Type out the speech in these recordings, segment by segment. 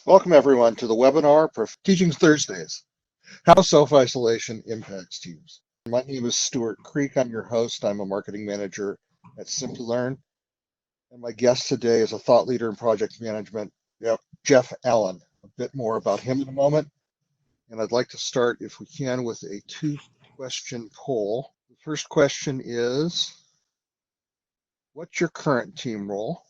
Welcome everyone to the webinar for Teaching Thursdays, How Self-Isolation Impacts Teams. My name is Stuart Creek. I'm your host. I'm a marketing manager at Simplilearn. And my guest today is a thought leader in project management, Jeff Allen. A bit more about him in a moment. And I'd like to start, if we can, with a two-question poll. The first question is, what's your current team role?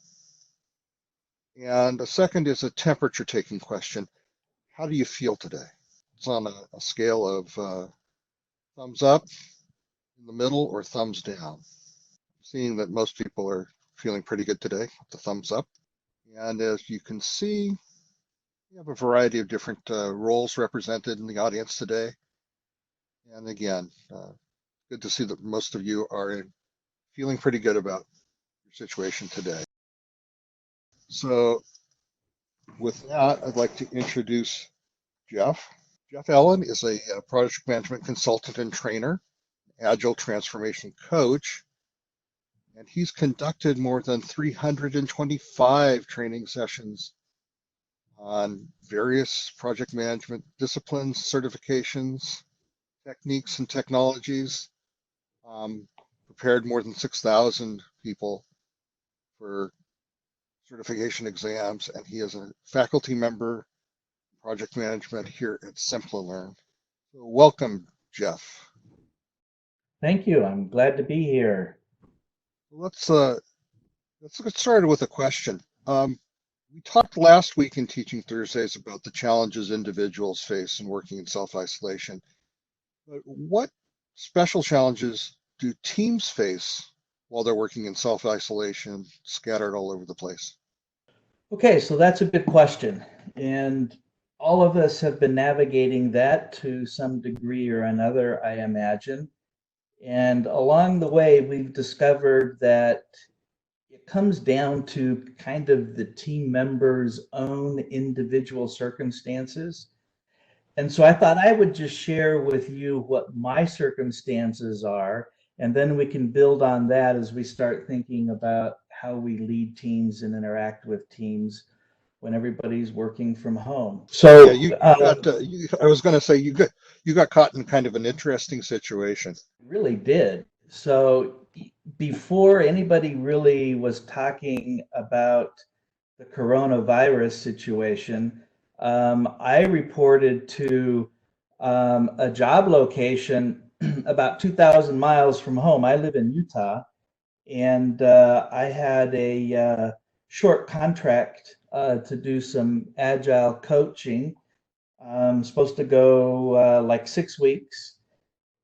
And the second is a temperature-taking question. How do you feel today? It's on a scale of thumbs up, in the middle, or thumbs down. Seeing that most people are feeling pretty good today with the thumbs up. And as you can see, we have a variety of different roles represented in the audience today. And again, good to see that most of you are feeling pretty good about your situation today. So with that, I'd like to introduce Jeff. Jeff Allen is a project management consultant and trainer, Agile transformation coach, and he's conducted more than 325 training sessions on various project management disciplines, certifications, techniques, and technologies, prepared more than 6,000 people for certification exams, and he is a faculty member in project management here at Simplilearn. So welcome, Jeff. Thank you. I'm glad to be here. Let's get started with a question. We talked last week in Teaching Thursdays about the challenges individuals face in working in self-isolation. But what special challenges do teams face while they're working in self-isolation, scattered all over the place? Okay, so that's a big question. And all of us have been navigating that to some degree or another, I imagine. And along the way, we've discovered that it comes down to kind of the team members' own individual circumstances. And so I thought I would just share with you what my circumstances are, and then we can build on that as we start thinking about how we lead teams and interact with teams when everybody's working from home. So I was going to say you got caught in kind of an interesting situation. Really did. So before anybody really was talking about the coronavirus situation, I reported to a job location about 2,000 miles from home. I live in Utah, and I had a short contract to do some agile coaching. Supposed to go like 6 weeks.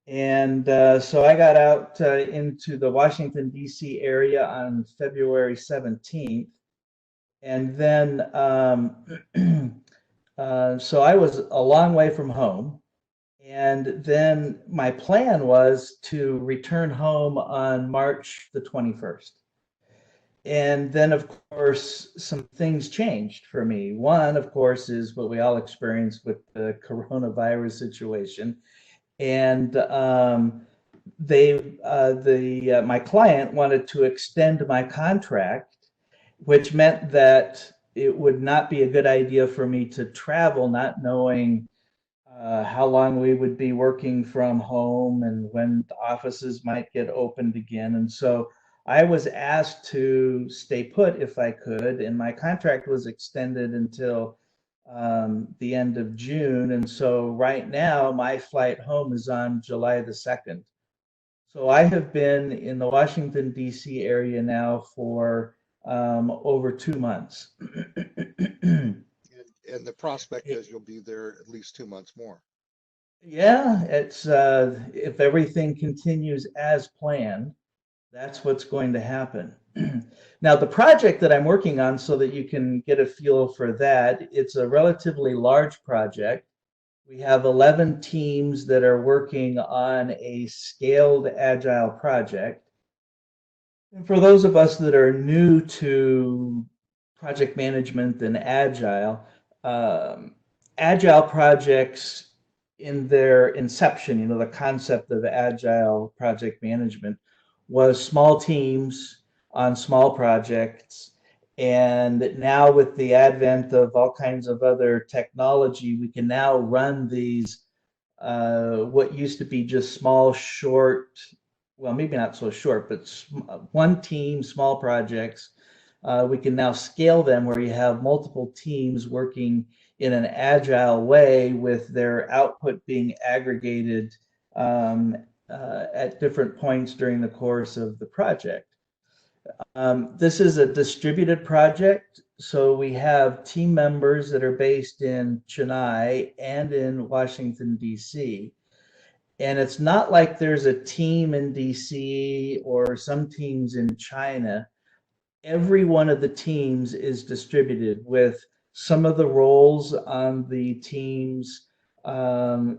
And so I got out into the Washington, D.C. area on February 17th. And then, so I was a long way from home. And then my plan was to return home on March the 21st. And then, of course, some things changed for me. One, of course, is what we all experienced with the coronavirus situation. And my client wanted to extend my contract, which meant that it would not be a good idea for me to travel, not knowing how long we would be working from home and when the offices might get opened again. And so I was asked to stay put if I could, and my contract was extended until the end of June. And so right now my flight home is on July the 2nd. So I have been in the Washington, D.C. area now for over 2 months. And the prospect is you'll be there at least 2 months more. Yeah, it's if everything continues as planned, that's what's going to happen. Now, the project that I'm working on, so that you can get a feel for that, it's a relatively large project. We have 11 teams that are working on a scaled agile project. And for those of us that are new to project management and agile, agile projects in their inception, the concept of agile project management was small teams on small projects, And now with the advent of all kinds of other technology, we can now run these what used to be just small, short, well, maybe not so short, but one team, small projects. We can now scale them where you have multiple teams working in an agile way with their output being aggregated at different points during the course of the project. This is a distributed project, so we have team members that are based in Chennai and in Washington, D.C. And it's not like there's a team in DC or some teams in China. Every one of the teams is distributed with some of the roles on the teams in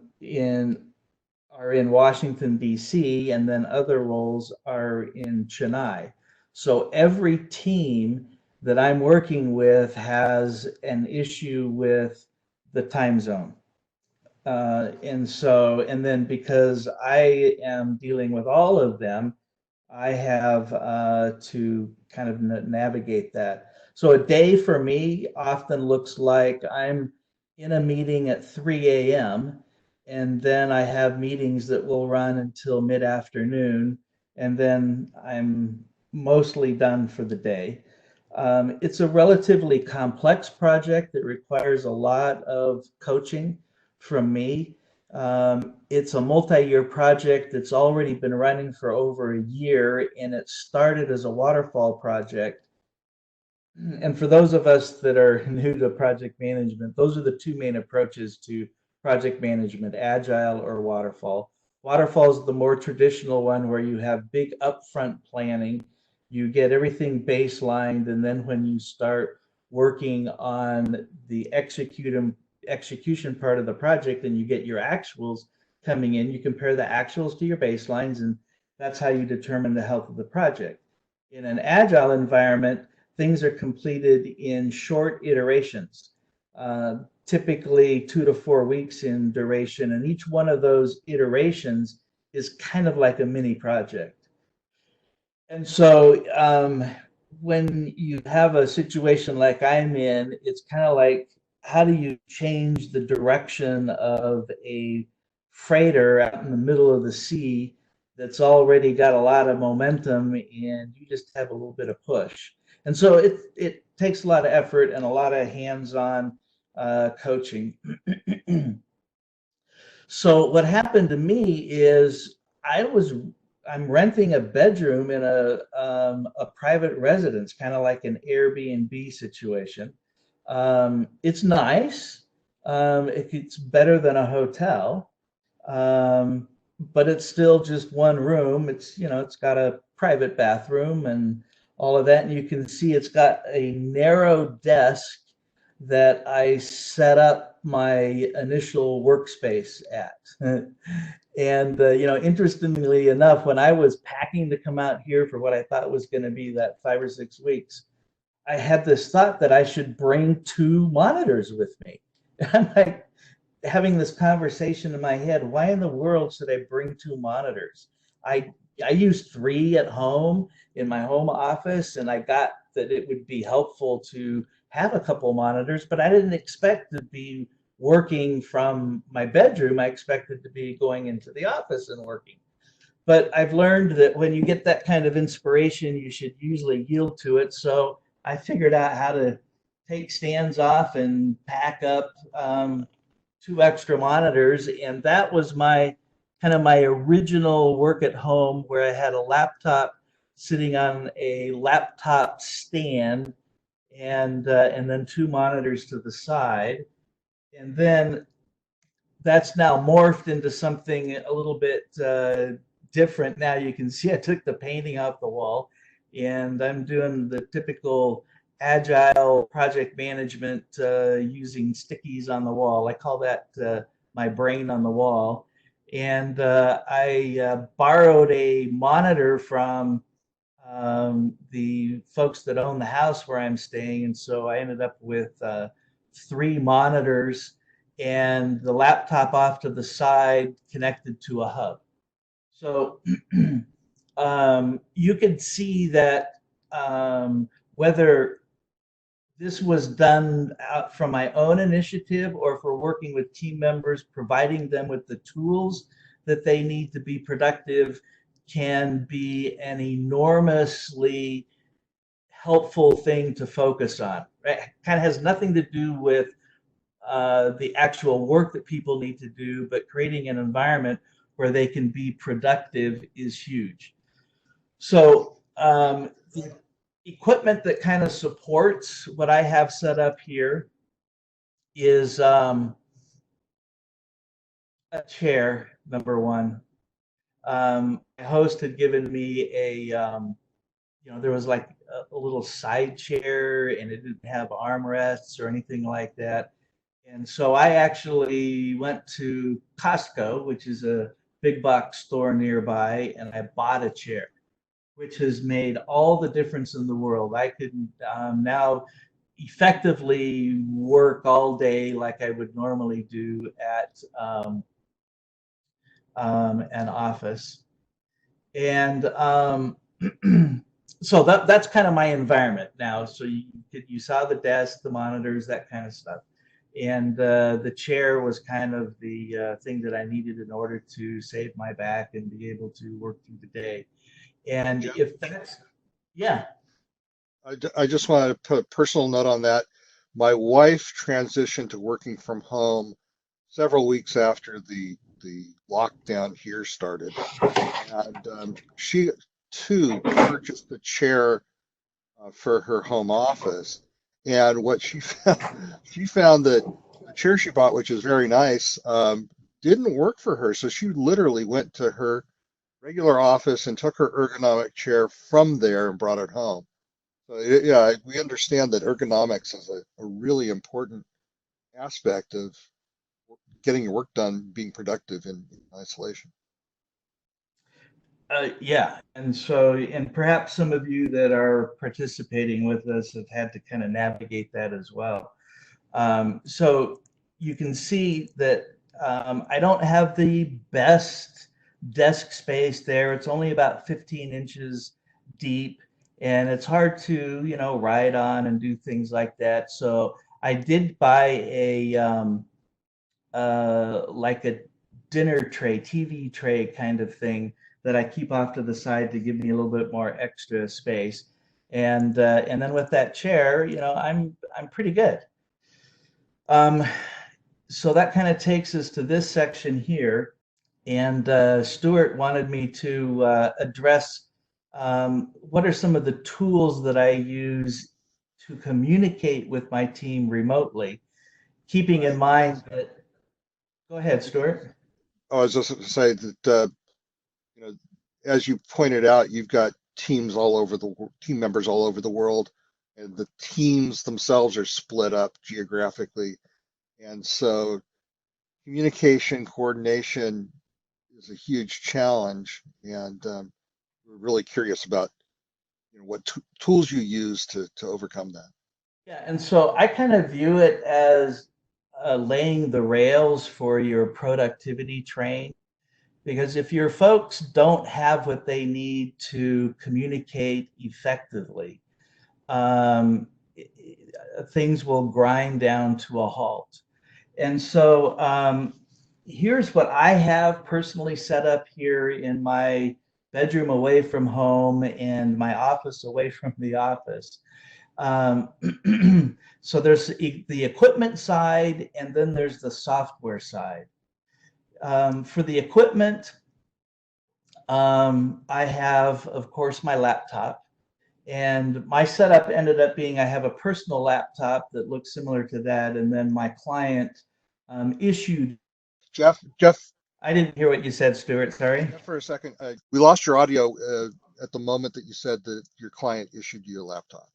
are in Washington, D.C., and then other roles are in Chennai. So every team that I'm working with has an issue with the time zone. And then because I am dealing with all of them, I have to kind of navigate that. So a day for me often looks like I'm in a meeting at 3 a.m. and then I have meetings that will run until mid-afternoon, and then I'm mostly done for the day. It's a relatively complex project that requires a lot of coaching from me. It's a multi-year project that's already been running for over a year, and it started as a waterfall project. And for those of us that are new to project management, those are the two main approaches to project management, agile or waterfall. Waterfall is the more traditional one where you have big upfront planning, you get everything baselined, and then when you start working on the execution part of the project and you get your actuals coming in, you compare the actuals to your baselines, and that's how you determine the health of the project. In an agile environment, things are completed in short iterations, typically 2 to 4 weeks in duration, and each one of those iterations is kind of like a mini project. And so when you have a situation like I'm in, it's kind of like, how do you change the direction of a freighter out in the middle of the sea that's already got a lot of momentum and you just have a little bit of push? And so it takes a lot of effort and a lot of hands-on coaching. So what happened to me is I'm renting a bedroom in a private residence, kind of like an Airbnb situation. It's nice. It's better than a hotel, but it's still just one room. It's got a private bathroom and all of that, and you can see it's got a narrow desk that I set up my initial workspace at. And interestingly enough, when I was packing to come out here for what I thought was going to be that 5 or 6 weeks, I had this thought that I should bring 2 monitors with me. I'm like having this conversation in my head, why in the world should I bring 2 monitors? I use 3 at home in my home office, and I got that it would be helpful to have a couple monitors, but I didn't expect to be working from my bedroom. I expected to be going into the office and working. But I've learned that when you get that kind of inspiration, you should usually yield to it. So I figured out how to take stands off and pack up 2 extra monitors. And that was my original work at home, where I had a laptop sitting on a laptop stand and then 2 monitors to the side. And then that's now morphed into something a little bit different. Now you can see I took the painting off the wall, and I'm doing the typical agile project management using stickies on the wall. I call that my brain on the wall. And I borrowed a monitor from the folks that own the house where I'm staying. And so I ended up with 3 monitors and the laptop off to the side connected to a hub. So you can see that whether this was done out from my own initiative or for working with team members, providing them with the tools that they need to be productive, can be an enormously helpful thing to focus on. Right? It kind of has nothing to do with the actual work that people need to do, but creating an environment where they can be productive is huge. So the equipment that kind of supports what I have set up here is a chair, number one. My host had given me there was like a little side chair and it didn't have armrests or anything like that. And so I actually went to Costco, which is a big box store nearby, and I bought a chair, which has made all the difference in the world. I can now effectively work all day like I would normally do at an office. And so that's kind of my environment now. So you saw the desk, the monitors, that kind of stuff. And the chair was kind of the thing that I needed in order to save my back and be able to work through the day. And Jeff, if that's, yeah. I just want to put a personal note on that. My wife transitioned to working from home several weeks after the lockdown here started, and she too purchased a chair for her home office. And what she found that the chair she bought, which is very nice, didn't work for her. So she literally went to her regular office and took her ergonomic chair from there and brought it home. So yeah, we understand that ergonomics is a really important aspect of getting your work done, being productive in isolation. Yeah, and so, and perhaps some of you that are participating with us have had to kind of navigate that as well. So you can see that I don't have the best desk space there. It's only about 15 inches deep, and it's hard to, ride on and do things like that. So I did buy like a dinner tray, TV tray kind of thing that I keep off to the side to give me a little bit more extra space. And then with that chair, I'm pretty good. Um, so that kind of takes us to this section here. And Stuart wanted me to address what are some of the tools that I use to communicate with my team remotely, keeping in mind that, go ahead, Stuart. I was just going to say that you know, as you pointed out, you've got team members all over the world, and the teams themselves are split up geographically, and so communication coordination is a huge challenge. And we're really curious about what tools you use to overcome that. Yeah, and so I kind of view it as laying the rails for your productivity train. Because if your folks don't have what they need to communicate effectively, um, things will grind down to a halt. And so here's what I have personally set up here in my bedroom away from home and my office away from the office. Um, so there's the equipment side, and then there's the software side. For the equipment, I have, of course, my laptop. And my setup ended up being I have a personal laptop that looks similar to that. And then my client issued. Jeff, I didn't hear what you said, Stuart. Sorry. Jeff, for a second, we lost your audio at the moment that you said that your client issued you a laptop.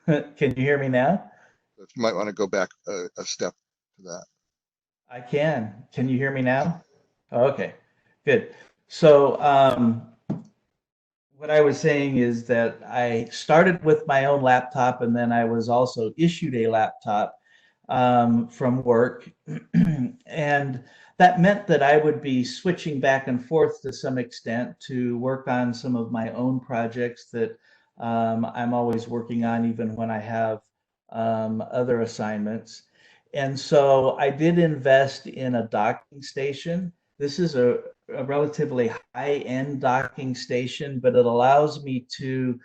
Can you hear me now? So if you might want to go back a step to that. I can. Can you hear me now? Oh, okay, good. So what I was saying is that I started with my own laptop, and then I was also issued a laptop from work. And that meant that I would be switching back and forth to some extent to work on some of my own projects that I'm always working on, even when I have other assignments. And so I did invest in a docking station. This is a relatively high-end docking station, but it allows me to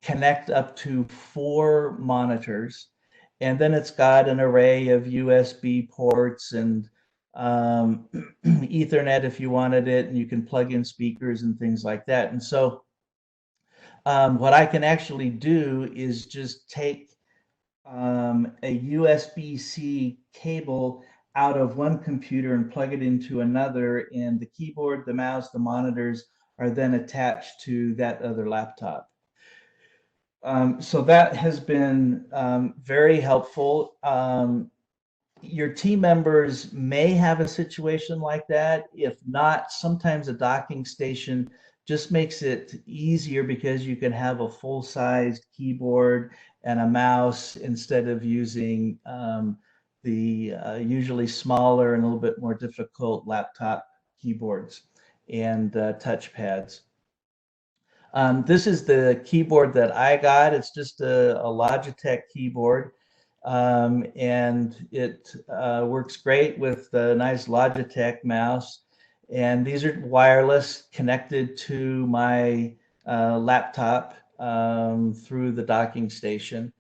connect up to 4 monitors. And then it's got an array of USB ports and Ethernet if you wanted it, and you can plug in speakers and things like that. And so what I can actually do is just take a USB-C cable out of one computer and plug it into another, and the keyboard, the mouse, the monitors are then attached to that other laptop. So that has been very helpful. Your team members may have a situation like that. If not, sometimes a docking station just makes it easier because you can have a full-sized keyboard and a mouse instead of using the usually smaller and a little bit more difficult laptop keyboards and touchpads. This is the keyboard that I got. It's just a Logitech keyboard. And it works great with the nice Logitech mouse. And these are wireless, connected to my laptop through the docking station.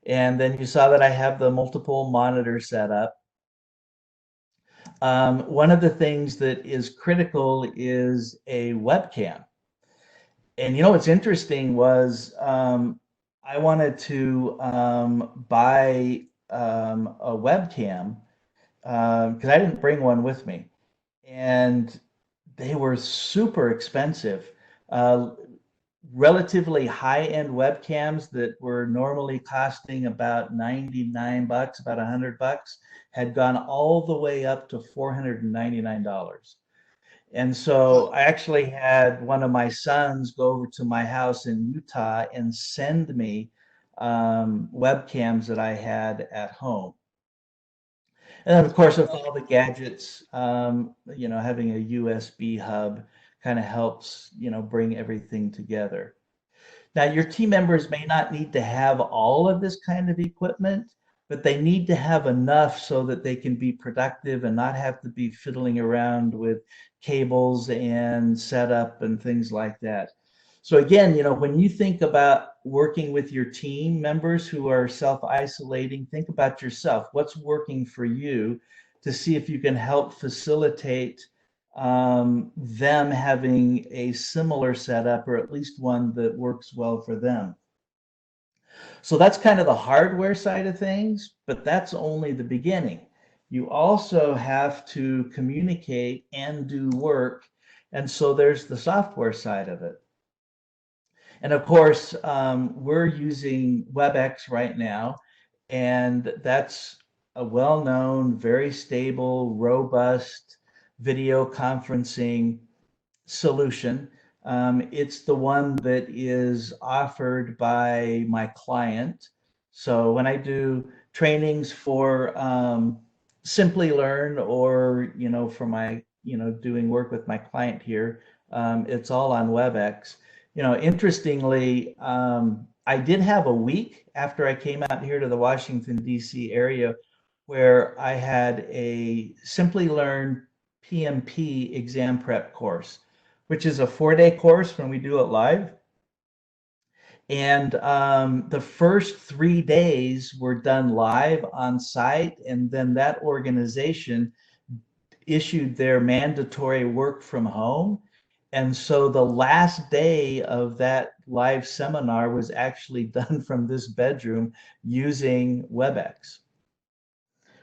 And then you saw that I have the multiple monitors set up. One of the things that is critical is a webcam. And you know what's interesting was I wanted to buy a webcam because I didn't bring one with me, and they were super expensive. Relatively high-end webcams that were normally costing about 99 bucks, about $100, had gone all the way up to $499. And so I actually had one of my sons go over to my house in Utah and send me webcams that I had at home. And then, of course, with all the gadgets, you know, having a USB hub kind of helps, you know, bring everything together. Now, your team members may not need to have all of this kind of equipment, but they need to have enough so that they can be productive and not have to be fiddling around with cables and setup and things like that. So again, you know, when you think about working with your team members who are self-isolating, think about yourself. What's working for you to see if you can help facilitate them having a similar setup, or at least one that works well for them. So that's kind of the hardware side of things, but that's only the beginning. You also have to communicate and do work. And so there's the software side of it. And of course, we're using WebEx right now, and that's a well-known, very stable, robust video conferencing solution. It's the one that is offered by my client. So when I do trainings for Simplilearn, or you know, for my, you know, doing work with my client here, it's all on WebEx. You know, interestingly, I did have a week after I came out here to the Washington, D.C. area where I had a Simplilearn PMP exam prep course, which is a 4-day course when we do it live. And the first 3 days were done live on site, and then that organization issued their mandatory work from home. And so the last day of that live seminar was actually done from this bedroom using WebEx.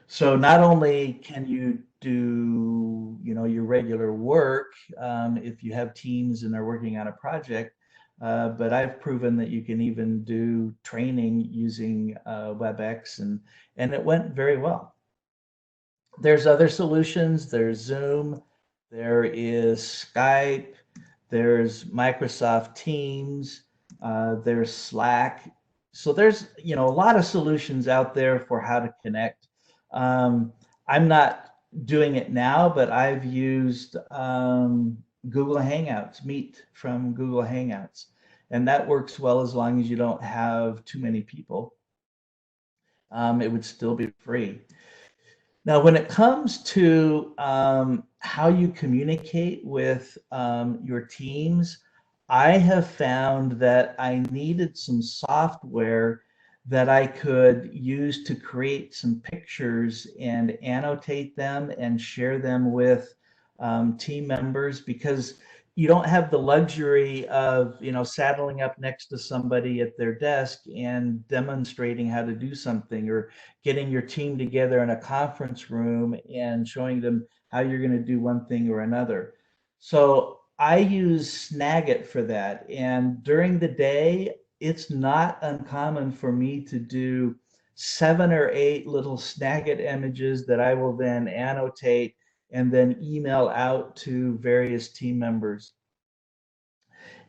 So not only can you do, you know, your regular work if you have teams and are working on a project, but I've proven that you can even do training using WebEx, and it went very well. There's other solutions. There's Zoom, there is Skype, there's Microsoft Teams, there's Slack. So there's, you know, a lot of solutions out there for how to connect. I'm not doing it now, but I've used Google Hangouts, Meet from Google Hangouts, and that works well as long as you don't have too many people. it would still be free. Now, when it comes to how you communicate with your teams, I have found that I needed some software that I could use to create some pictures and annotate them and share them with team members, because you don't have the luxury of, saddling up next to somebody at their desk and demonstrating how to do something, or getting your team together in a conference room and showing them how you're going to do one thing or another. So I use Snagit for that. And during the day, it's not uncommon for me to do 7 or 8 little Snagit images that I will then annotate and then email out to various team members.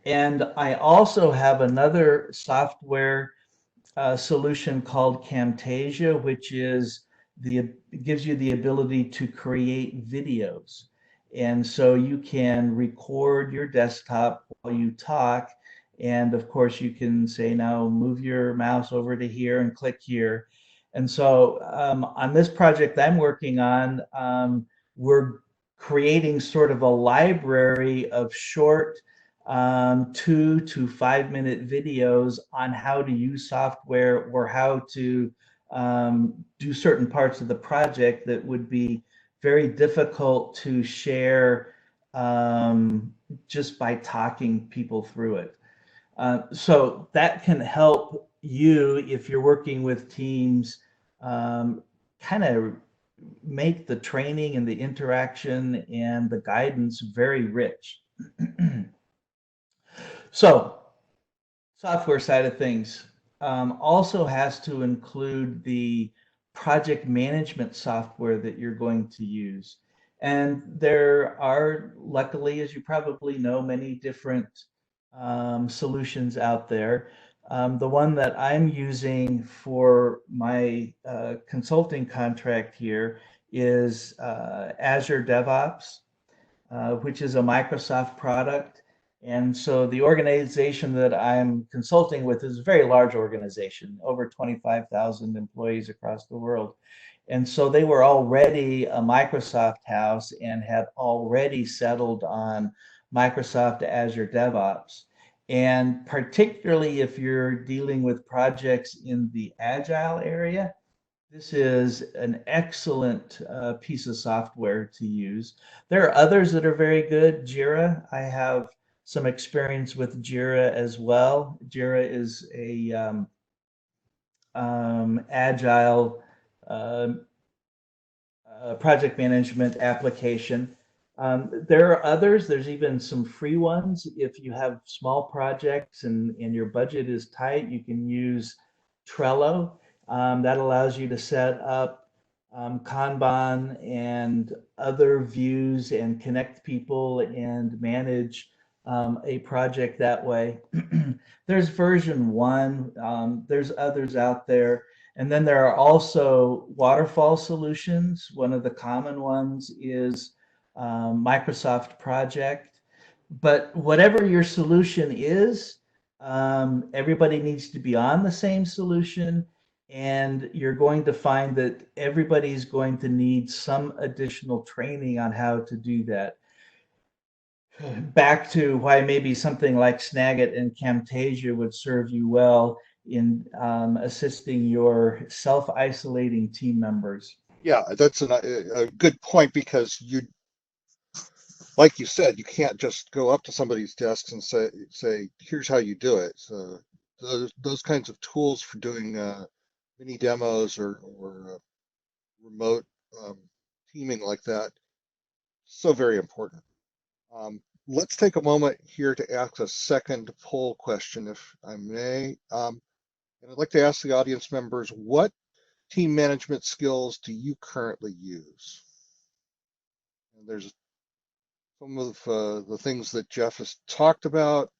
And I also have another software solution called Camtasia, which is gives you the ability to create videos. And so you can record your desktop while you talk. And of course, you can say, now move your mouse over to here and click here. And so on this project I'm working on, we're creating sort of a library of short 2 to 5 minute videos on how to use software, or how to do certain parts of the project that would be very difficult to share just by talking people through it. So that can help you, if you're working with teams, kind of make the training and the interaction and the guidance very rich. So, software side of things also has to include the project management software that you're going to use. And there are, luckily, as you probably know, many different solutions out there. The one that I'm using for my consulting contract here is Azure DevOps, which is a Microsoft product. And so the organization that I'm consulting with is a very large organization, over 25,000 employees across the world. And so they were already a Microsoft house and had already settled on Microsoft Azure DevOps. And particularly if you're dealing with projects in the Agile area, this is an excellent piece of software to use. There are others that are very good. Jira, I have some experience with Jira as well. Jira is a agile uh, project management application. There are others. There's even some free ones. If you have small projects and your budget is tight, you can use Trello. That allows you to set up Kanban and other views and connect people and manage a project that way. There's version 1. There's others out there. And then there are also waterfall solutions. One of the common ones is Microsoft Project. But whatever your solution is, everybody needs to be on the same solution. And you're going to find that everybody's going to need some additional training on how to do that. Back to why maybe something like Snagit and Camtasia would serve you well in assisting your self-isolating team members. Yeah, that's a good point, because like you said, you can't just go up to somebody's desks and say, here's how you do it. So those kinds of tools for doing mini demos or remote um, teaming like that, so very important. Let's take a moment here to ask a second poll question, if I may. And I'd like to ask the audience members, what team management skills do you currently use? And there's some of the things that Jeff has talked about,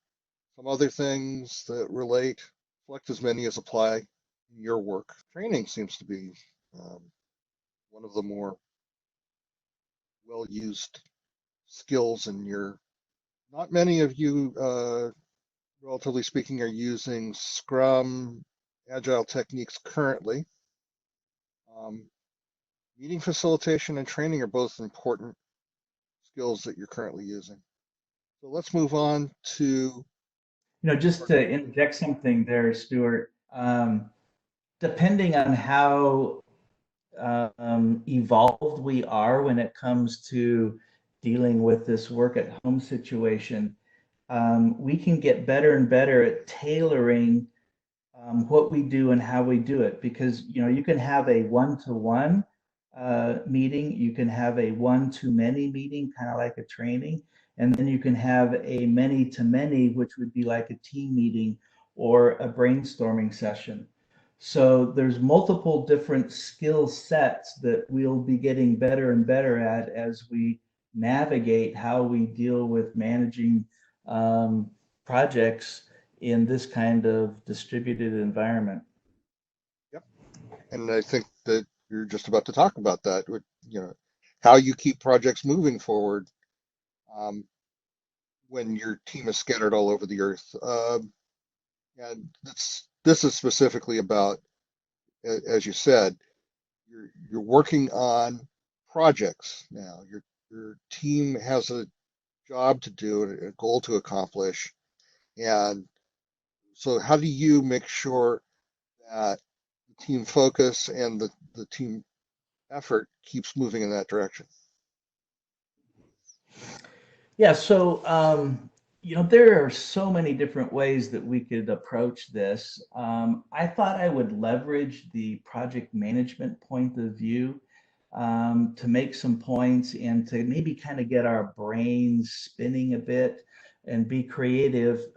some other things that relate. Select as many as apply in your work. Training seems to be one of the more well-used skills in your. Not many of you, relatively speaking, are using Scrum, Agile techniques currently. Um, Meeting facilitation and training are both important skills that you're currently using. So let's move on to. Just to interject something there, Stuart, depending on how evolved we are when it comes to dealing with this work at home situation, we can get better and better at tailoring what we do and how we do it. Because you can have a one-to-one meeting, you can have a one-to-many meeting, kind of like a training, and then you can have a many-to-many, which would be like a team meeting or a brainstorming session. So there's multiple different skill sets that we'll be getting better and better at as we navigate how we deal with managing projects in this kind of distributed environment. Yep. And I think that you're just about to talk about that, how you keep projects moving forward um, when your team is scattered all over the earth. And this is specifically about, as you said, you're working on projects now. Your team has a job to do, a goal to accomplish, and so how do you make sure that the team focus and the team effort keeps moving in that direction? Yeah, so there are so many different ways that we could approach this. I thought I would leverage the project management point of view to make some points and to maybe kind of get our brains spinning a bit and be creative,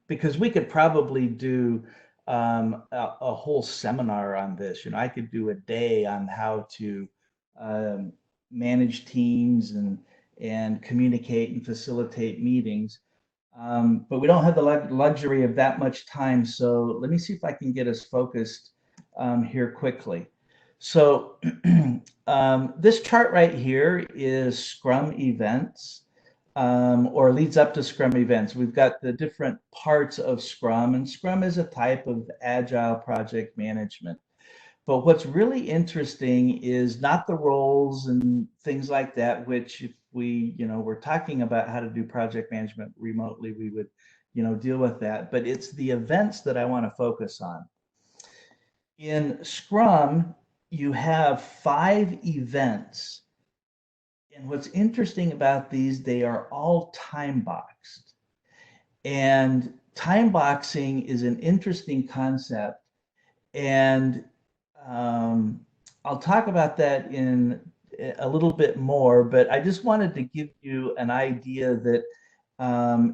because we could probably do a whole seminar on this. I could do a day on how to um, manage teams and communicate and facilitate meetings. But we don't have the luxury of that much time. So let me see if I can get us focused here quickly. So this chart right here is Scrum events, or leads up to Scrum events. We've got the different parts of Scrum, and Scrum is a type of Agile project management. But what's really interesting is not the roles and things like that, which if we're talking about how to do project management remotely, we would, deal with that. But it's the events that I want to focus on. In Scrum, you have 5 events. And what's interesting about these, they are all time boxed. And time boxing is an interesting concept. And I'll talk about that in a little bit more, but I just wanted to give you an idea that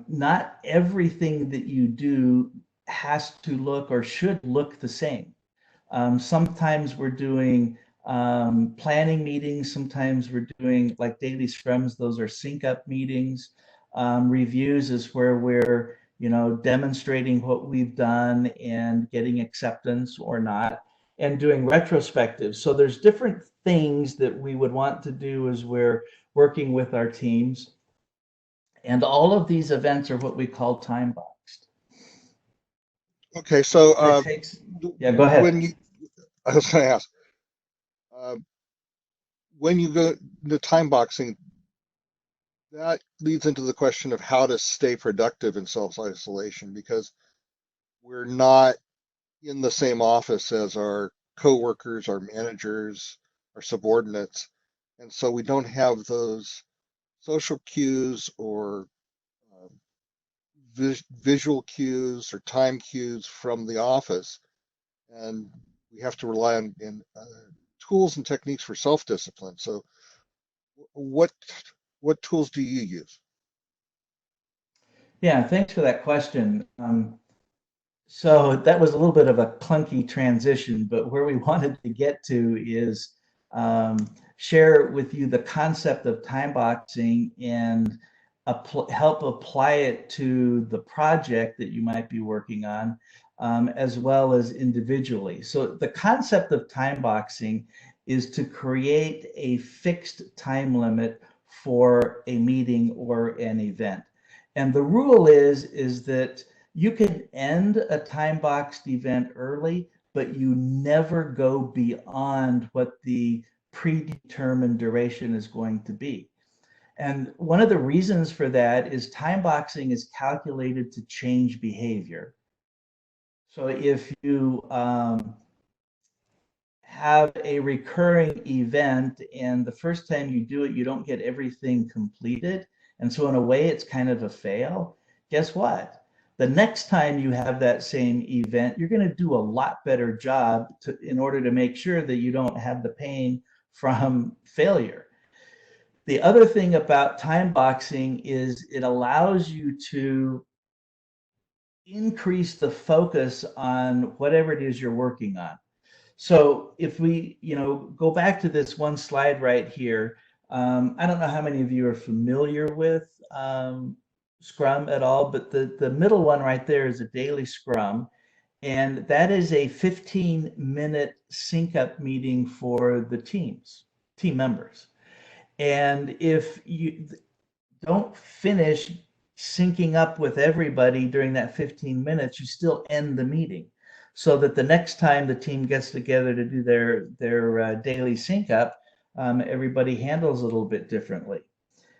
not everything that you do has to look or should look the same. Sometimes we're doing planning meetings, sometimes we're doing like daily scrums, those are sync up meetings. Reviews is where we're demonstrating what we've done and getting acceptance or not, and doing retrospectives. So there's different things that we would want to do as we're working with our teams. And all of these events are what we call time boxed. Okay, so That takes, yeah, go when ahead. I was going to ask, uh, when you go to time boxing, that leads into the question of how to stay productive in self-isolation, because we're not in the same office as our coworkers, our managers, our subordinates, and so we don't have those social cues or visual cues or time cues from the office, and we have to rely on tools and techniques for self-discipline. So, what what tools do you use? Yeah, thanks for that question. So that was a little bit of a clunky transition, but where we wanted to get to is um, share with you the concept of time boxing and help apply it to the project that you might be working on, as well as individually. So the concept of time boxing is to create a fixed time limit for a meeting or an event. And the rule is that you can end a time boxed event early, but you never go beyond what the predetermined duration is going to be. And one of the reasons for that is time boxing is calculated to change behavior. So if you have a recurring event and the first time you do it, you don't get everything completed, and so in a way it's kind of a fail, guess what? The next time you have that same event, you're going to do a lot better job in order to make sure that you don't have the pain from failure. The other thing about time boxing is it allows you to increase the focus on whatever it is you're working on. So if we, go back to this one slide right here, I don't know how many of you are familiar with Scrum at all, but the middle one right there is a daily Scrum, and that is a 15-minute sync up meeting for the team members. And if you don't finish syncing up with everybody during that 15 minutes, you still end the meeting so that the next time the team gets together to do their daily sync up, everybody handles it a little bit differently.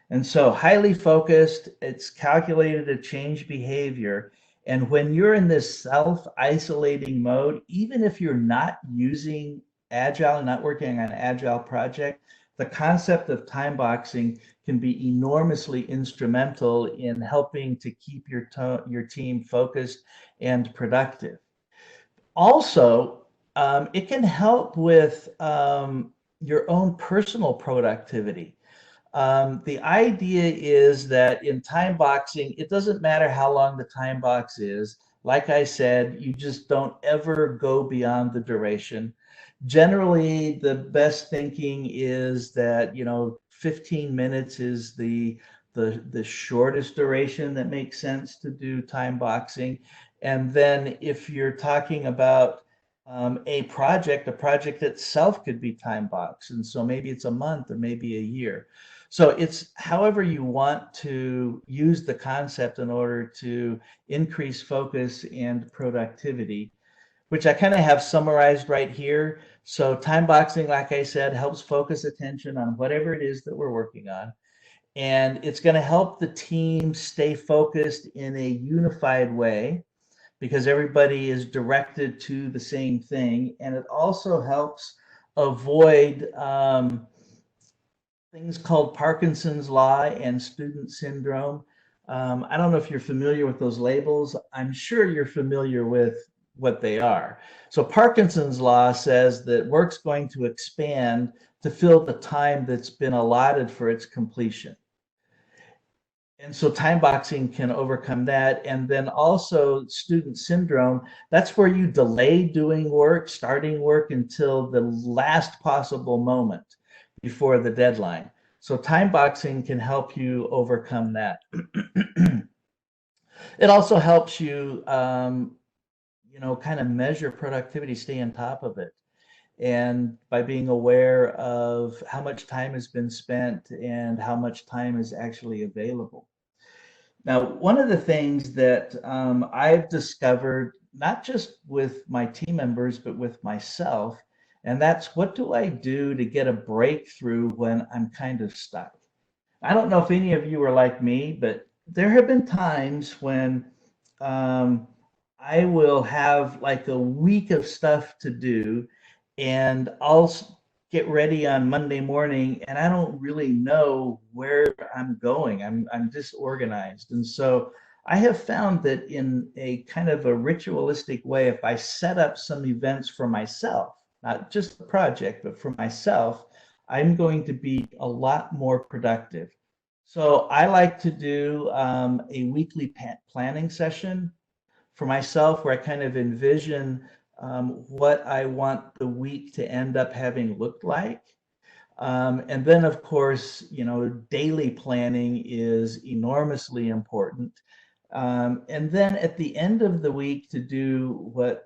And so highly focused, it's calculated to change behavior. And when you're in this self-isolating mode, even if you're not using Agile, not working on an Agile project, the concept of time boxing can be enormously instrumental in helping to keep your team focused and productive. Also, it can help with your own personal productivity. The idea is that in time boxing, it doesn't matter how long the time box is. Like I said, you just don't ever go beyond the duration. Generally, the best thinking is that 15 minutes is the shortest duration that makes sense to do time boxing. And then if you're talking about a project itself could be time boxed. And so maybe it's a month or maybe a year. So it's however you want to use the concept in order to increase focus and productivity, which I kind of have summarized right here. So time boxing, like I said, helps focus attention on whatever it is that we're working on. And it's going to help the team stay focused in a unified way because everybody is directed to the same thing. And it also helps avoid things called Parkinson's law and student syndrome. I don't know if you're familiar with those labels. I'm sure you're familiar with what they are. So Parkinson's law says that work's going to expand to fill the time that's been allotted for its completion. And so time boxing can overcome that. And then also student syndrome, that's where you delay doing work, starting work until the last possible moment before the deadline. So time boxing can help you overcome that. It also helps you, kind of measure productivity, stay on top of it. And by being aware of how much time has been spent and how much time is actually available. Now, one of the things that I've discovered, not just with my team members, but with myself, and that's what do I do to get a breakthrough when I'm kind of stuck? I don't know if any of you are like me, but there have been times when I will have like a week of stuff to do, and I'll get ready on Monday morning, and I don't really know where I'm going. I'm disorganized, and so I have found that in a kind of a ritualistic way, if I set up some events for myself, not just the project, but for myself, I'm going to be a lot more productive. So I like to do a weekly planning session for myself where I kind of envision what I want the week to end up having looked like. And then, of course, daily planning is enormously important. And then at the end of the week to do what,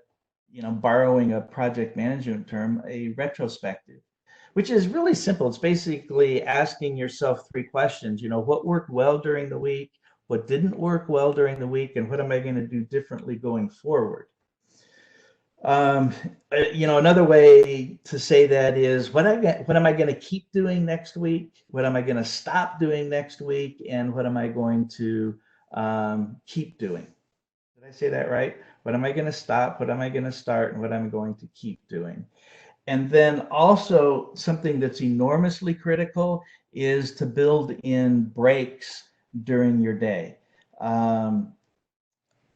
borrowing a project management term, a retrospective, which is really simple. It's basically asking yourself three questions. What worked well during the week? What didn't work well during the week? And what am I going to do differently going forward? Um, Another way to say that is what am I going to keep doing next week? What am I going to stop doing next week? And what am I going to keep doing? Did I say that right? What am I going to stop? What am I going to start? And what am I going to keep doing? And then also something that's enormously critical is to build in breaks during your day. Um,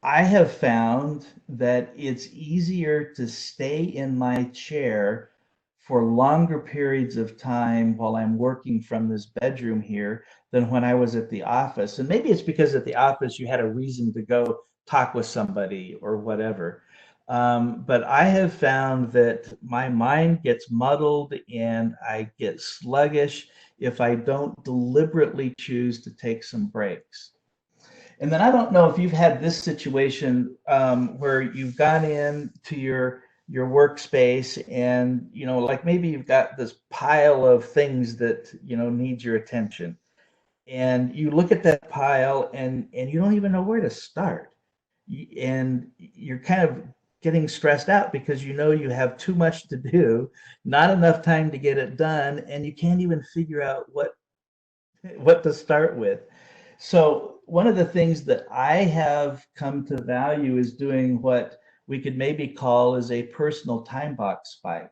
I have found that it's easier to stay in my chair for longer periods of time while I'm working from this bedroom here than when I was at the office. And maybe it's because at the office you had a reason to go talk with somebody or whatever. But I have found that my mind gets muddled and I get sluggish if I don't deliberately choose to take some breaks. And then I don't know if you've had this situation where you've gone in to your workspace and like maybe you've got this pile of things that need your attention, and you look at that pile and you don't even know where to start, and you're kind of getting stressed out because you have too much to do, not enough time to get it done, and you can't even figure out what to start with. So one of the things that I have come to value is doing what we could maybe call as a personal time box spike.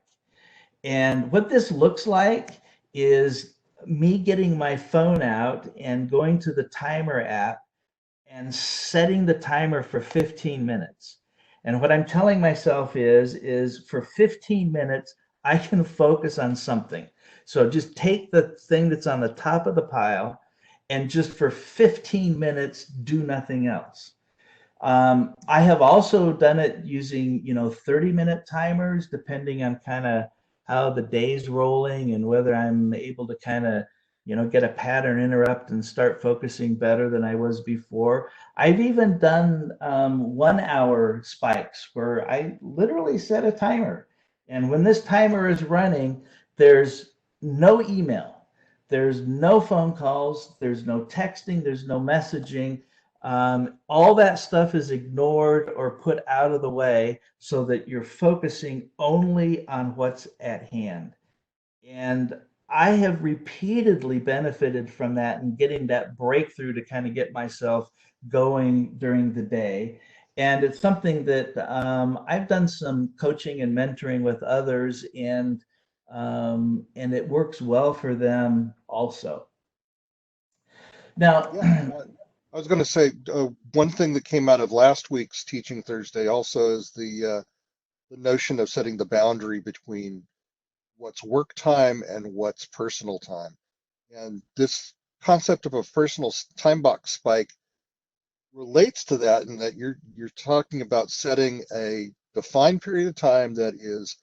And what this looks like is me getting my phone out and going to the timer app and setting the timer for 15 minutes. And what I'm telling myself is for 15 minutes, I can focus on something. So just take the thing that's on the top of the pile and just for 15 minutes, do nothing else. I have also done it using, 30-minute timers, depending on kind of how the day's rolling and whether I'm able to kind of, get a pattern interrupt and start focusing better than I was before. I've even done 1 hour spikes where I literally set a timer. And when this timer is running, there's no email, there's no phone calls, there's no texting, there's no messaging. All that stuff is ignored or put out of the way so that you're focusing only on what's at hand. And I have repeatedly benefited from that and getting that breakthrough to kind of get myself going during the day. And it's something that I've done some coaching and mentoring with others, and it works well for them also. Now, Yeah, I was going to say one thing that came out of last week's Teaching Thursday also is the notion of setting the boundary between what's work time and what's personal time. And this concept of a personal time box spike relates to that in that you're talking about setting a defined period of time that is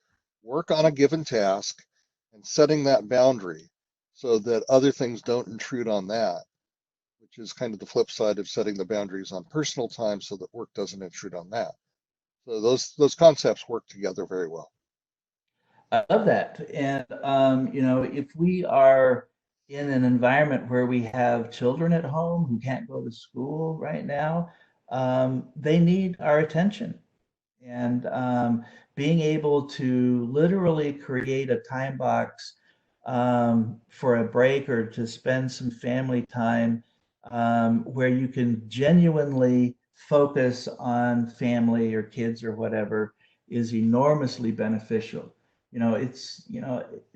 work on a given task and setting that boundary so that other things don't intrude on that, which is kind of the flip side of setting the boundaries on personal time so that work doesn't intrude on that. So those concepts work together very well. I love that. And, if we are in an environment where we have children at home who can't go to school right now, they need our attention. And being able to literally create a time box for a break or to spend some family time where you can genuinely focus on family or kids or whatever is enormously beneficial.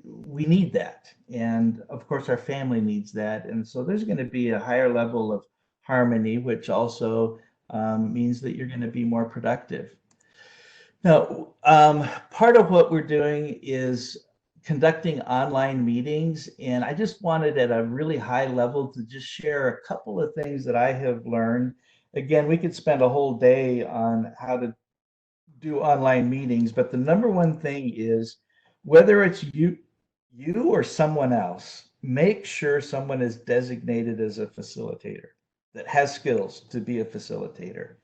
We need that. And of course, our family needs that. And so there's going to be a higher level of harmony, which also means that you're going to be more productive. Now, part of what we're doing is conducting online meetings, and I just wanted at a really high level to just share a couple of things that I have learned. Again, we could spend a whole day on how to do online meetings, but the number one thing is whether it's you or someone else, make sure someone is designated as a facilitator that has skills to be a facilitator,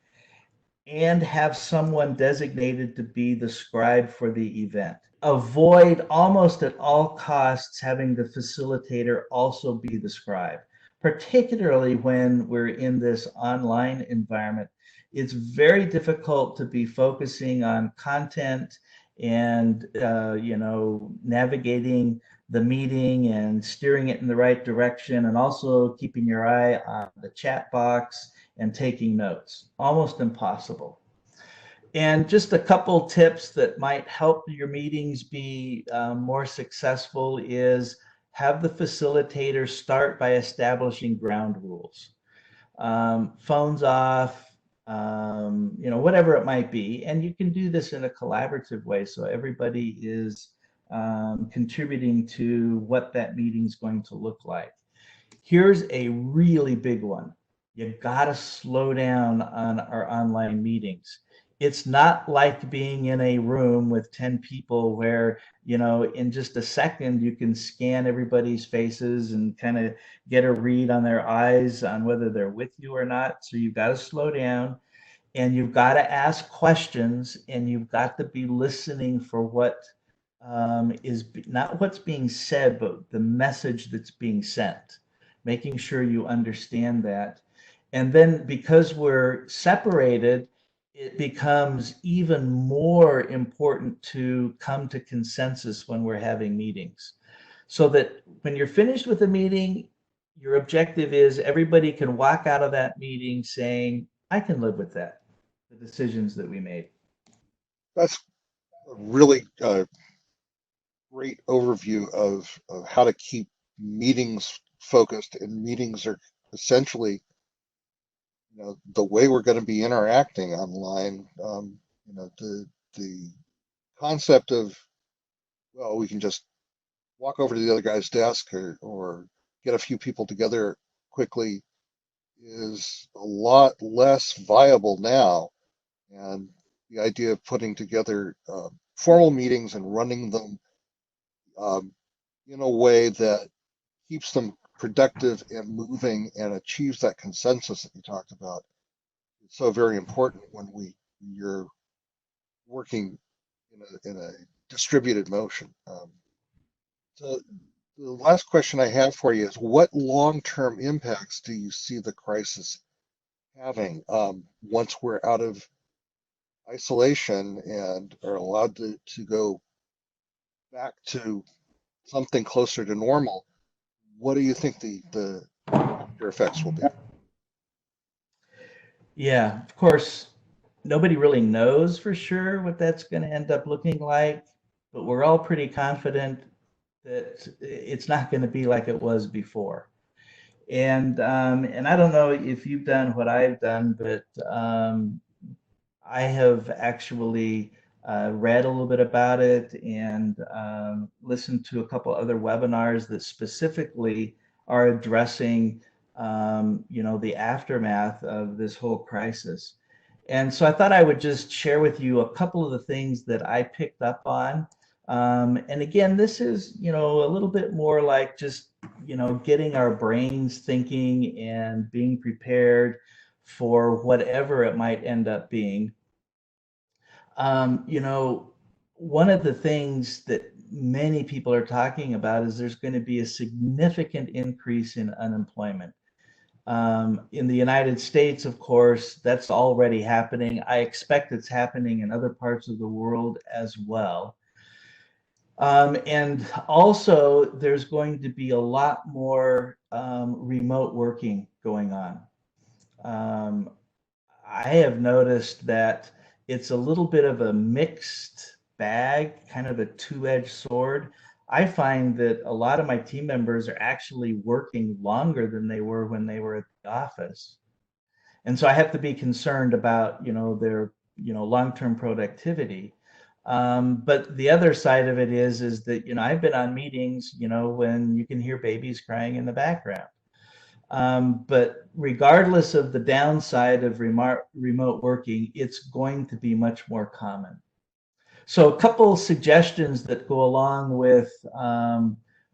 and have someone designated to be the scribe for the event. Avoid almost at all costs having the facilitator also be the scribe, particularly when we're in this online environment. it's very difficult to be focusing on content and navigating the meeting and steering it in the right direction, and also keeping your eye on the chat box and taking notes. Almost impossible. And just a couple tips that might help your meetings be more successful is have the facilitator start by establishing ground rules. Phones off, whatever it might be. And you can do this in a collaborative way, so everybody is contributing to what that meeting is going to look like. Here's a really big one. You gotta slow down on our online meetings. It's not like being in a room with 10 people where, in just a second you can scan everybody's faces and kind of get a read on their eyes on whether they're with you or not. So you've got to slow down, and you've got to ask questions, and you've got to be listening for what is not what's being said, but the message that's being sent, making sure you understand that. And then because we're separated, it becomes even more important to come to consensus when we're having meetings. So that when you're finished with a meeting, your objective is everybody can walk out of that meeting saying, I can live with that, the decisions that we made. That's a really great overview of how to keep meetings focused, and meetings are essentially the way we're going to be interacting online. The concept of, well, we can just walk over to the other guy's desk or get a few people together quickly is a lot less viable now. And the idea of putting together formal meetings and running them in a way that keeps them productive and moving and achieves that consensus that you talked about. It's so very important when you're working in a distributed motion. So the last question I have for you is, what long-term impacts do you see the crisis having once we're out of isolation and are allowed to go back to something closer to normal? What do you think the after effects will be? Yeah, of course, nobody really knows for sure what that's going to end up looking like, but we're all pretty confident that it's not going to be like it was before. And I don't know if you've done what I've done, but I have actually read a little bit about it and listened to a couple other webinars that specifically are addressing, the aftermath of this whole crisis. And so I thought I would just share with you a couple of the things that I picked up on. And again, this is, a little bit more like just, getting our brains thinking and being prepared for whatever it might end up being. Um, you know, One of the things that many people are talking about is there's going to be a significant increase in unemployment. In the United States, of course, that's already happening. I expect it's happening in other parts of the world as well. And also, there's going to be a lot more remote working going on. Um, I have noticed that it's a little bit of a mixed bag, kind of a two-edged sword. I find that a lot of my team members are actually working longer than they were when they were at the office. And so I have to be concerned about, their, long-term productivity. But the other side of it is that, I've been on meetings, when you can hear babies crying in the background. But regardless of the downside of remote working, it's going to be much more common. So a couple suggestions that go along with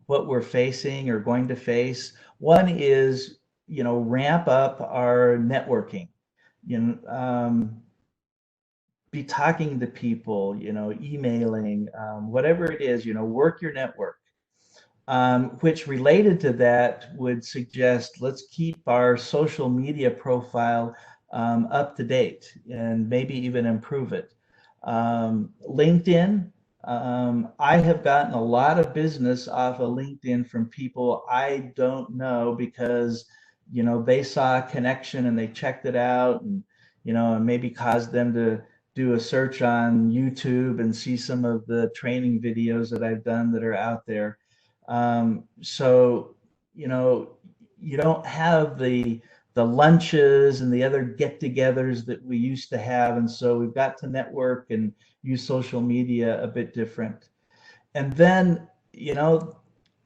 what we're facing or going to face. One is, ramp up our networking. You know, be talking to people, emailing, whatever it is, work your network. Which related to that would suggest let's keep our social media profile up to date and maybe even improve it. LinkedIn, I have gotten a lot of business off of LinkedIn from people I don't know because, they saw a connection and they checked it out, and, and maybe caused them to do a search on YouTube and see some of the training videos that I've done that are out there. So, you don't have the lunches and the other get-togethers that we used to have, and so we've got to network and use social media a bit different. And then,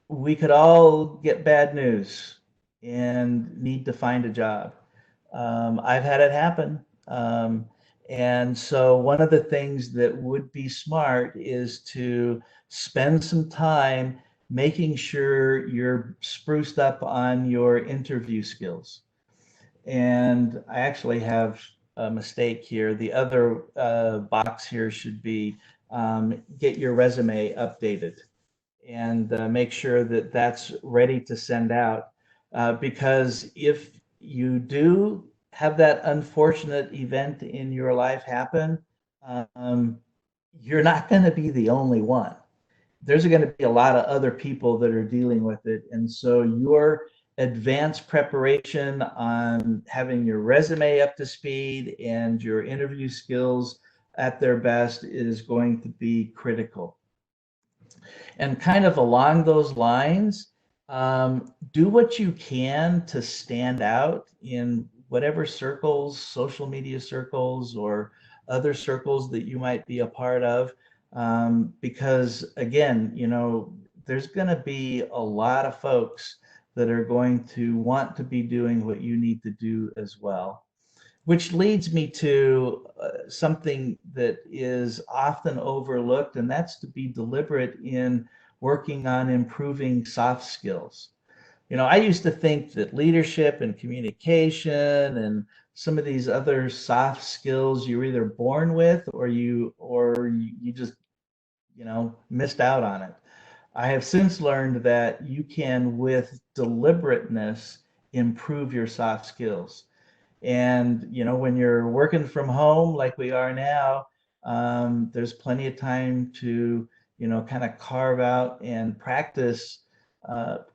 we could all get bad news and need to find a job. I've had it happen. And so one of the things that would be smart is to spend some time making sure you're spruced up on your interview skills. And I actually have a mistake here. The other box here should be get your resume updated and make sure that that's ready to send out. Because if you do have that unfortunate event in your life happen, um, you're not going to be the only one. There's going to be a lot of other people that are dealing with it. And so your advanced preparation on having your resume up to speed and your interview skills at their best is going to be critical. And kind of along those lines, do what you can to stand out in whatever circles, social media circles, or other circles that you might be a part of. Because again, there's going to be a lot of folks that are going to want to be doing what you need to do as well. Which leads me to something that is often overlooked, and that's to be deliberate in working on improving soft skills. I used to think that leadership and communication and some of these other soft skills you're either born with or you just missed out on it. I have since learned that you can, with deliberateness, improve your soft skills. And when you're working from home like we are now, there's plenty of time to kind of carve out and practice,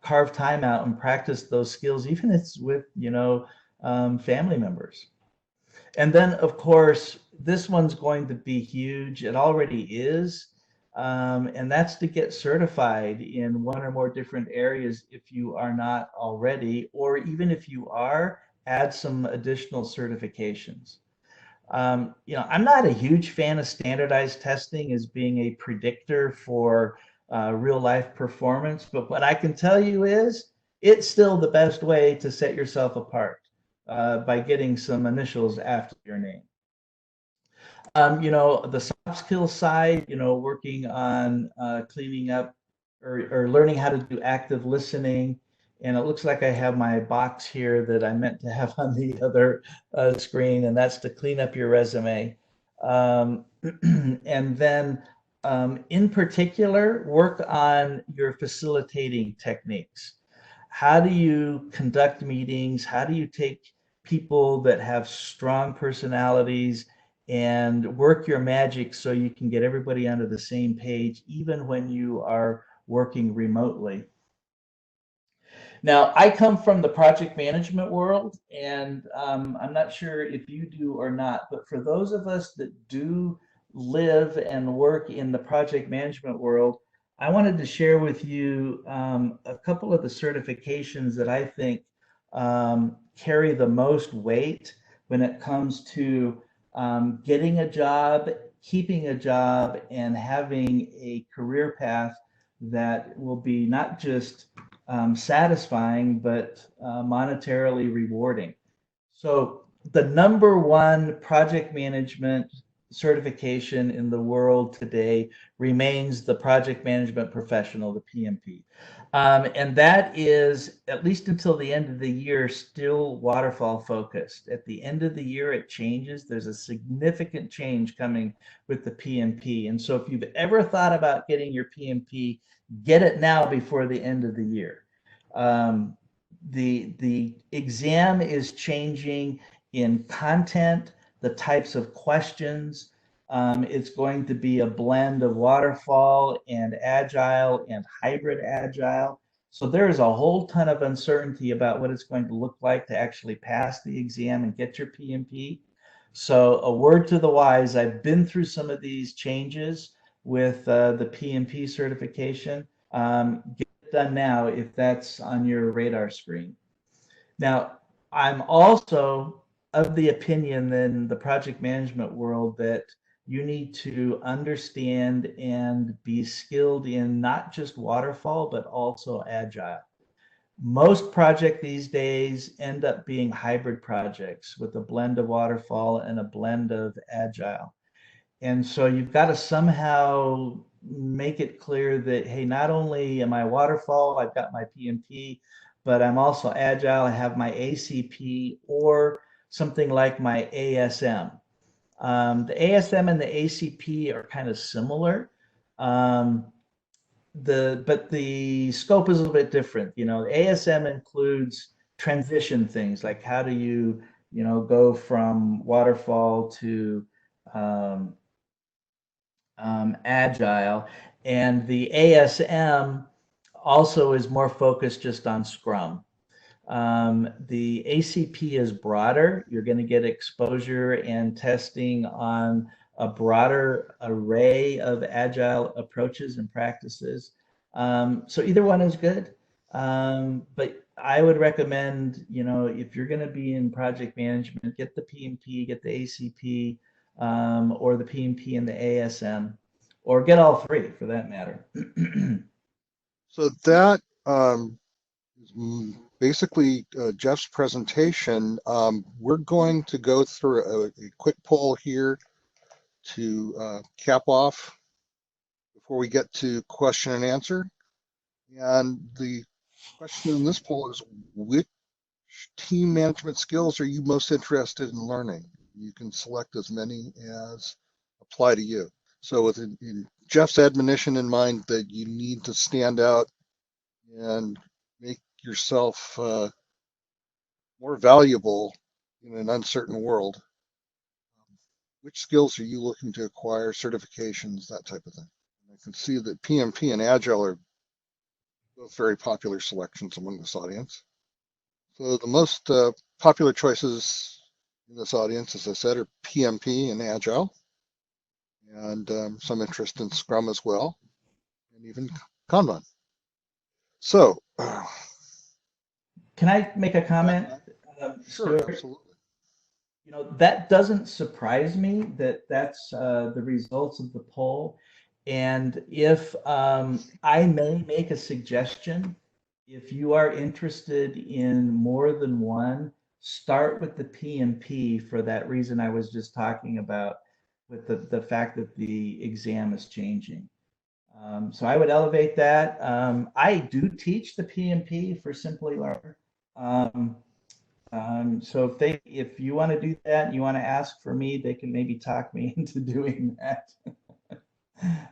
carve time out and practice those skills, even if it's with family members. And then, of course, this one's going to be huge. It already is. And that's to get certified in one or more different areas if you are not already, or even if you are, add some additional certifications. I'm not a huge fan of standardized testing as being a predictor for real life performance, but what I can tell you is it's still the best way to set yourself apart by getting some initials after your name. The soft skills side, working on cleaning up or learning how to do active listening. And it looks like I have my box here that I meant to have on the other screen, and that's to clean up your resume. And then in particular, work on your facilitating techniques. How do you conduct meetings? How do you take people that have strong personalities and work your magic so you can get everybody onto the same page, even when you are working remotely? Now, I come from the project management world, and I'm not sure if you do or not, but for those of us that do live and work in the project management world, I wanted to share with you a couple of the certifications that I think carry the most weight when it comes to getting a job, keeping a job, and having a career path that will be not just satisfying, but monetarily rewarding. So the number one project management certification in the world today remains the project management professional, the PMP. And that is, at least until the end of the year, still waterfall focused. At the end of the year, it changes. There's a significant change coming with the PMP. And so if you've ever thought about getting your PMP, get it now before the end of the year. The exam is changing in content, the types of questions. It's going to be a blend of waterfall and agile and hybrid agile. So there is a whole ton of uncertainty about what it's going to look like to actually pass the exam and get your PMP. So a word to the wise, I've been through some of these changes with the PMP certification. Get it done now if that's on your radar screen. Now, I'm also of the opinion in the project management world that you need to understand and be skilled in not just waterfall, but also agile. Most projects these days end up being hybrid projects with a blend of waterfall and a blend of agile. And so you've got to somehow make it clear that, hey, not only am I waterfall, I've got my PMP, but I'm also agile. I have my ACP or something like my ASM. The ASM and the ACP are kind of similar. Um, but the scope is a little bit different. You know, the ASM includes transition things like how do you, go from waterfall to um, agile, and the ASM also is more focused just on Scrum. The ACP is broader. You're going to get exposure and testing on a broader array of agile approaches and practices. So either one is good. But I would recommend, if you're going to be in project management, get the PMP, get the ACP, or the PMP and the ASM, or get all three for that matter. So that is basically Jeff's presentation. We're going to go through a quick poll here to cap off before we get to question and answer. And the question in this poll is, which team management skills are you most interested in learning? You can select as many as apply to you. So with Jeff's admonition in mind that you need to stand out and make yourself more valuable in an uncertain world, which skills are you looking to acquire, certifications, that type of thing? I can see that PMP and Agile are both very popular selections among this audience. So the most popular choices in this audience, as I said, are PMP and Agile, and some interest in Scrum as well, and even Kanban. So, Can I make a comment, sure, Stuart? absolutely. That doesn't surprise me that that's the results of the poll. And if I may make a suggestion, if you are interested in more than one, start with the PMP for that reason I was just talking about, with the fact that the exam is changing. So I would elevate that. I do teach the PMP for Simplilearn. Um, so if you want to do that, and you want to ask for me, they can maybe talk me into doing that.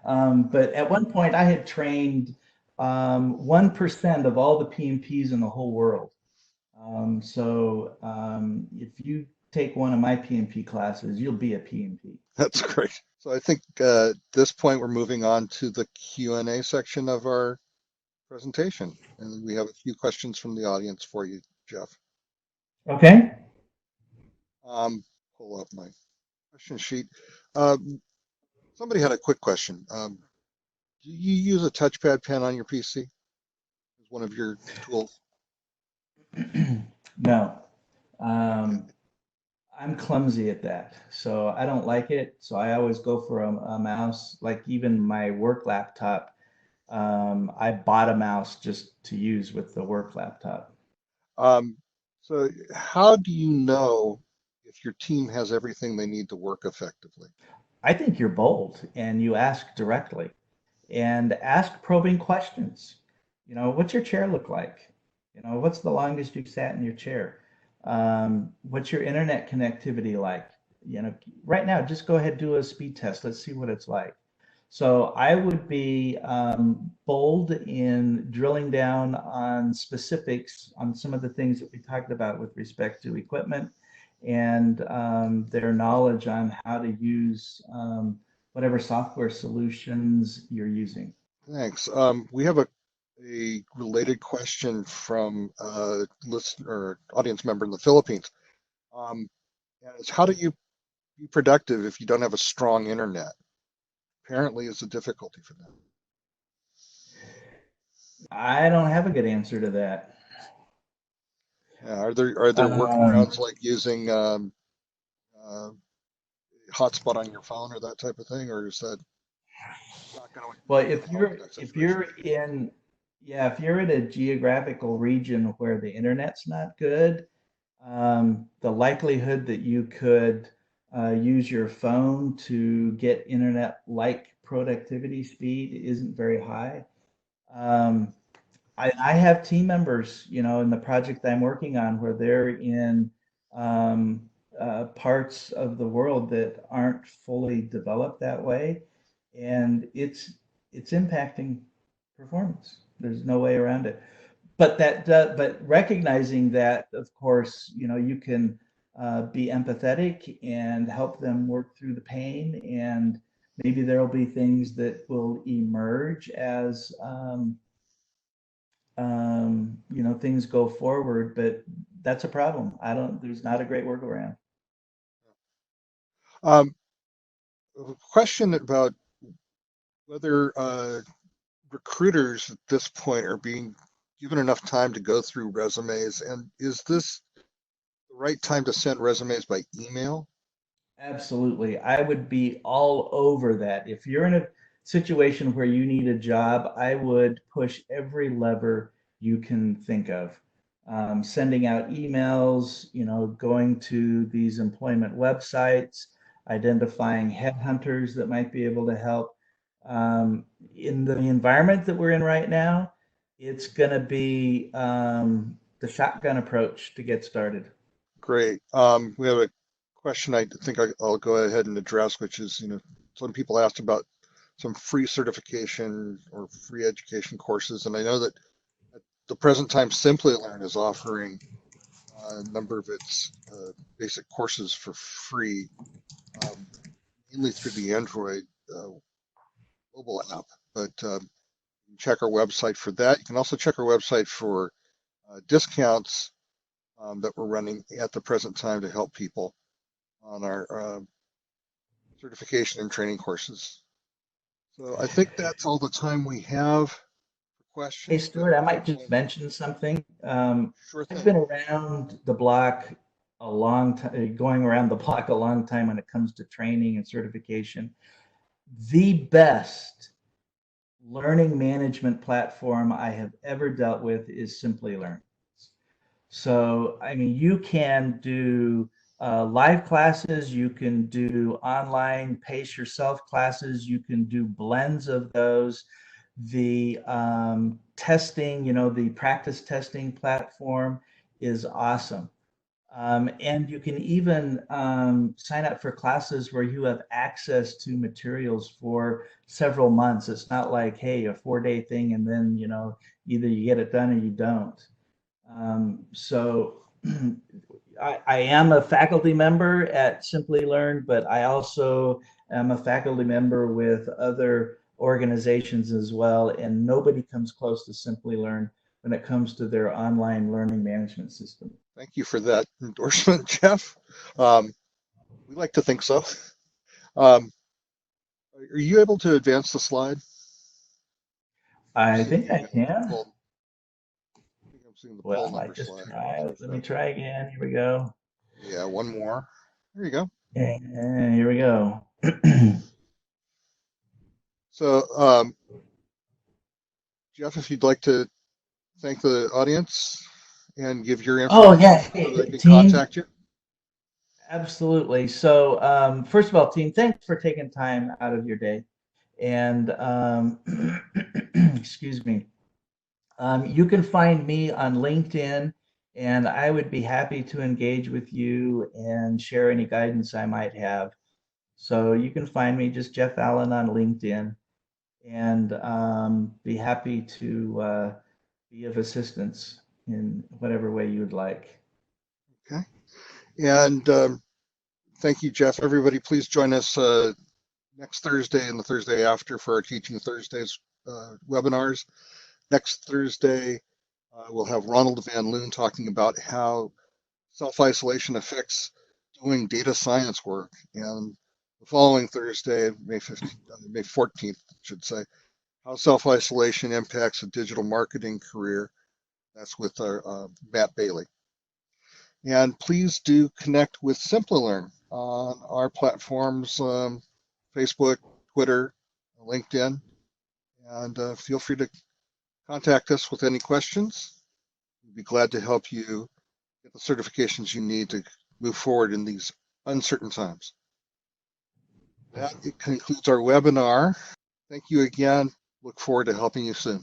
But at one point, I had trained 1% of all the PMPs in the whole world. So if you take one of my PMP classes, you'll be a PMP. That's great. So I think at this point we're moving on to the Q&A section of our presentation. And we have a few questions from the audience for you, Jeff. Okay. Pull up my question sheet. Somebody had a quick question. Do you use a touchpad pen on your PC as one of your tools? No. Okay. I'm clumsy at that, so I don't like it. So I always go for a mouse. Like even my work laptop, I bought a mouse just to use with the work laptop. Um, so how do you know if your team has everything they need to work effectively? I think you're bold and you ask directly and ask probing questions. What's your chair look like? What's the longest you've sat in your chair? What's your internet connectivity like? Right now, just go ahead and do a speed test. Let's see what it's like. So I would be bold in drilling down on specifics on some of the things that we talked about with respect to equipment and their knowledge on how to use whatever software solutions you're using. Thanks. We have a related question from a listener or audience member in the Philippines. And it's how do you be productive if you don't have a strong internet? Apparently, it's a difficulty for them. I don't have a good answer to that. Yeah, are there Um, workarounds like using uh, hotspot on your phone or that type of thing, or is that not going to well, improve the Rolodex if information? you're in yeah, if you're in a geographical region where the internet's not good, the likelihood that you could use your phone to get internet-like productivity speed isn't very high. Um, I have team members, in the project I'm working on where they're in um, parts of the world that aren't fully developed that way, and it's impacting performance. There's no way around it. But recognizing that, of course, you can be empathetic and help them work through the pain, and maybe there'll be things that will emerge as things go forward, but that's a problem. There's not a great workaround. Um, a question about whether recruiters at this point are being given enough time to go through resumes, and is this the right time to send resumes by email? Absolutely. I would be all over that. If you're in a situation where you need a job, I would push every lever you can think of. Sending out emails, going to these employment websites, identifying headhunters that might be able to help. In the environment that we're in right now, it's going to be the shotgun approach to get started. Great. We have a question I think I'll go ahead and address, which is, some people asked about some free certification or free education courses, and I know that at the present time, Simplilearn is offering a number of its basic courses for free, um, mainly through the Android uh, mobile app. But you can check our website for that. You can also check our website for discounts that we're running at the present time to help people on our certification and training courses. So I think that's all the time we have for Hey, questions, but Stuart, I Jeff, might just mention something. sure I've thing. been around the block a long time, going around the block a long time when it comes to training and certification. The best learning management platform I have ever dealt with is Simplilearn. So, I mean, you can do live classes, you can do online pace yourself classes, you can do blends of those. The testing, the practice testing platform is awesome. And you can even sign up for classes where you have access to materials for several months. It's not like, hey, a 4-day thing, and then, either you get it done or you don't. So I am a faculty member at Simplilearn, but I also am a faculty member with other organizations as well, and nobody comes close to Simplilearn when it comes to their online learning management system. Thank you for that endorsement, Jeff. Um, we like to think so. Um, are you able to advance the slide? I'm I think I seeing the can. poll. I think I'm seeing the poll Well, I number just slide. try. Refresh Let me that. try again. Here we go. Yeah, one more. There you go. And here we go. So, Jeff, if you'd like to thank the audience and give your Oh yeah, information so hey, they can team. contact you. Absolutely. So, first of all, team, thanks for taking time out of your day. And excuse me. You can find me on LinkedIn, and I would be happy to engage with you and share any guidance I might have. So you can find me just Jeff Allen on LinkedIn, and be happy to be of assistance in whatever way you would like. Okay. And thank you, Jeff. Everybody, please join us next Thursday and the Thursday after for our Teaching Thursdays webinars. Next Thursday, we'll have Ronald Van Loon talking about how self-isolation affects doing data science work. And the following Thursday, May 14th, I should say, how self-isolation impacts a digital marketing career. That's with our Matt Bailey. And please do connect with Simplilearn on our platforms, Facebook, Twitter, LinkedIn, and feel free to contact us with any questions. We'd be glad to help you get the certifications you need to move forward in these uncertain times. That concludes our webinar. Thank you again. Look forward to helping you soon.